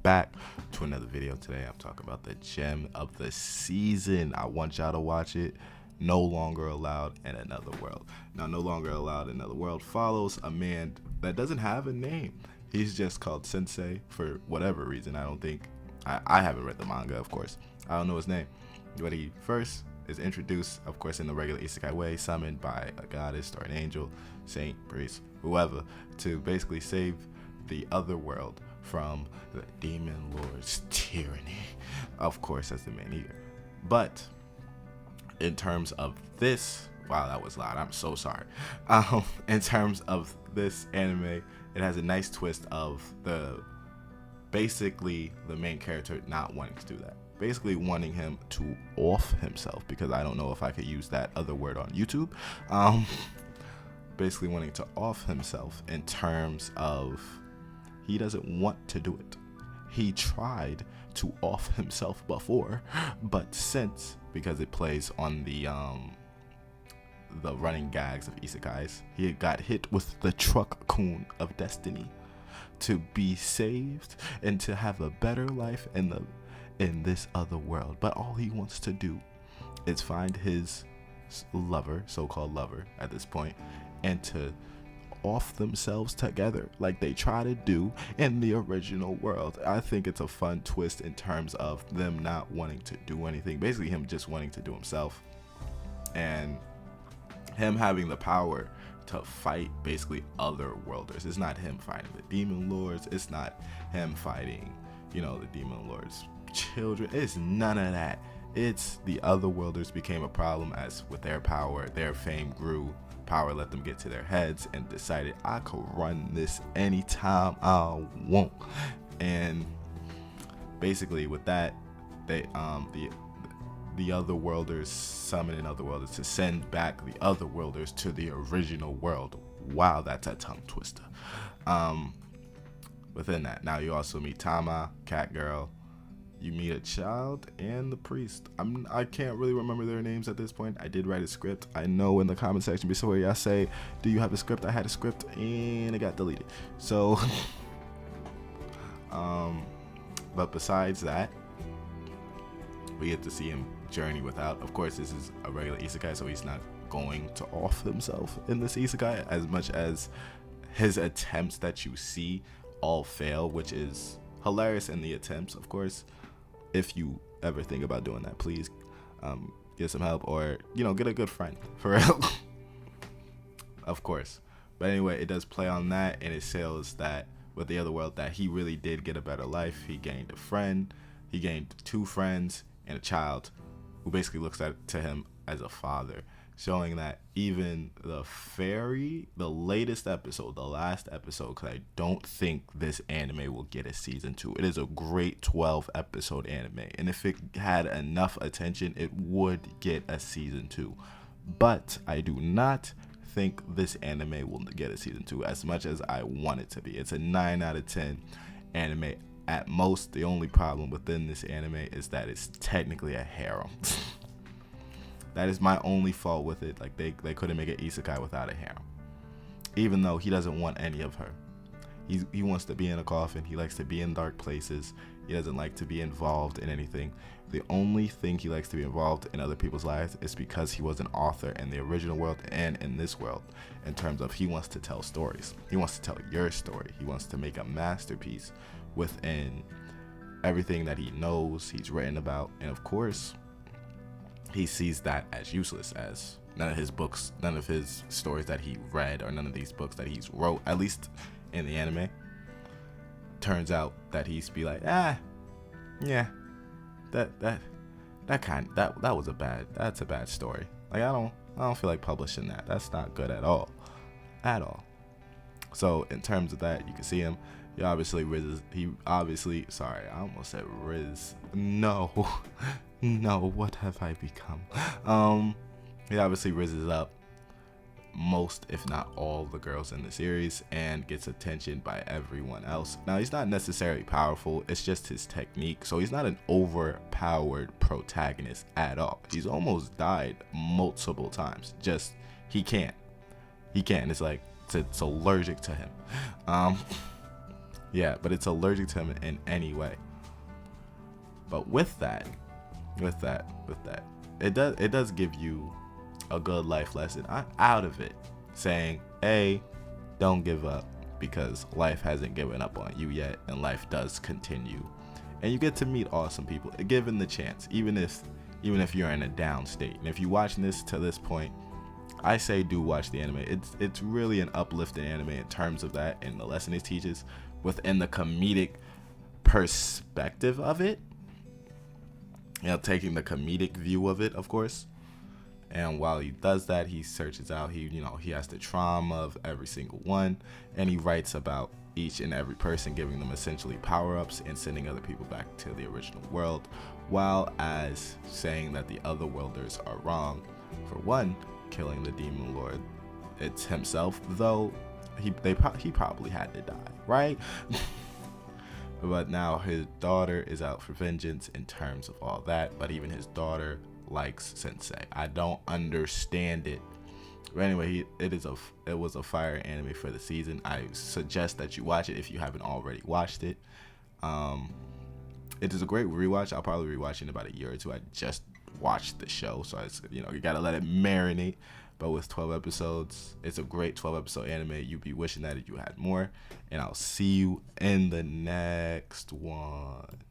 back to another video. Today I'm talking about the gem of the season. I want y'all to watch it. No Longer Allowed in Another World. Now, No Longer Allowed in Another World follows a man that doesn't have a name. He's just called Sensei for whatever reason. I haven't read the manga, of course. I don't know his name. But he first is introduced, of course, in the regular isekai way, summoned by a goddess or an angel, saint, priest, whoever, to basically save the other world from the demon lord's tyranny. Of course, that's the main eater. But in terms of this, wow, that was loud. I'm so sorry. In terms of this anime, it has a nice twist of basically the main character not wanting to do that. Basically wanting him to off himself, because I don't know if I could use that other word on YouTube. Basically wanting to off himself in terms of he doesn't want to do it. He tried to off himself before, but since, because it plays on the running gags of isekais, he got hit with the truck kun of destiny to be saved and to have a better life in this other world. But all he wants to do is find his lover, so-called lover at this point, and to off themselves together like they try to do in the original world. I think it's a fun twist in terms of them not wanting to do anything, basically him just wanting to do himself, and him having the power to fight basically other worlders. It's not him fighting the demon lords, it's not him fighting, the demon lords children. It's none of that. It's the other worlders became a problem as with their power, their fame grew. Power let them get to their heads and decided, I could run this anytime I want. And basically with that, they the other worlders summoning other worlders to send back the other worlders to the original world. Wow, that's a tongue twister. Within that, now you also meet Tama, Cat Girl. You meet a child and the priest. I can't really remember their names at this point. I did write a script. I know in the comment section before y'all say, do you have a script? I had a script and it got deleted. So, but besides that, we get to see him journey without. Of course, this is a regular isekai, so he's not going to off himself in this isekai, as much as his attempts that you see all fail, which is hilarious in the attempts, of course. If you ever think about doing that, please get some help, or get a good friend, for real. Of course. But anyway, it does play on that, and it shows that with the other world that he really did get a better life. He gained a friend, he gained 2 friends and a child who basically looks to him as a father, showing that even the latest episode, the last episode, because I don't think this anime will get a season 2. It is a great 12 episode anime, and if it had enough attention, it would get a season 2. But I do not think this anime will get a season 2 as much as I want it to be. It's a 9 out of 10 anime at most. The only problem within this anime is that it's technically a harem. That is my only fault with it. Like they couldn't make an isekai without a harem, even though he doesn't want any of her. He wants to be in a coffin. He likes to be in dark places. He doesn't like to be involved in anything. The only thing he likes to be involved in other people's lives is because he was an author in the original world and in this world, in terms of he wants to tell stories. He wants to tell your story. He wants to make a masterpiece within everything that he knows, he's written about. And of course, he sees that as useless, as none of his books, none of his stories that he read, or none of these books that he's wrote, at least in the anime, turns out that he's be like, yeah, that was that's a bad story. Like I don't feel like publishing that. That's not good at all. So in terms of that, you can see him. He obviously sorry, I almost said Riz. No, what have I become? He obviously rizzes up most, if not all, the girls in the series and gets attention by everyone else. Now, he's not necessarily powerful, it's just his technique. So he's not an overpowered protagonist at all. He's almost died multiple times. Just he can't. It's like it's allergic to him. Yeah, but it's allergic to him in any way. But with that, it does give you a good life lesson out of it, saying, "Hey, don't give up because life hasn't given up on you yet, and life does continue." And you get to meet awesome people, given the chance, even if you're in a down state. And if you're watching this to this point, I say do watch the anime. It's really an uplifting anime in terms of that and the lesson it teaches within the comedic perspective of it. Taking the comedic view of it, of course. And while he does that, he searches out, he has the trauma of every single one, and he writes about each and every person, giving them essentially power-ups and sending other people back to the original world, while as saying that the other worlders are wrong for one, killing the demon lord. It's himself, though he probably had to die, right? But now his daughter is out for vengeance in terms of all that. But even his daughter likes Sensei. I don't understand it. But anyway, it was a fire anime for the season. I suggest that you watch it if you haven't already watched it. It is a great rewatch. I'll probably rewatch it in about a year or two. I just watched the show, so it's, you gotta let it marinate. But with 12 episodes, it's a great 12-episode anime. You'd be wishing that you had more. And I'll see you in the next one.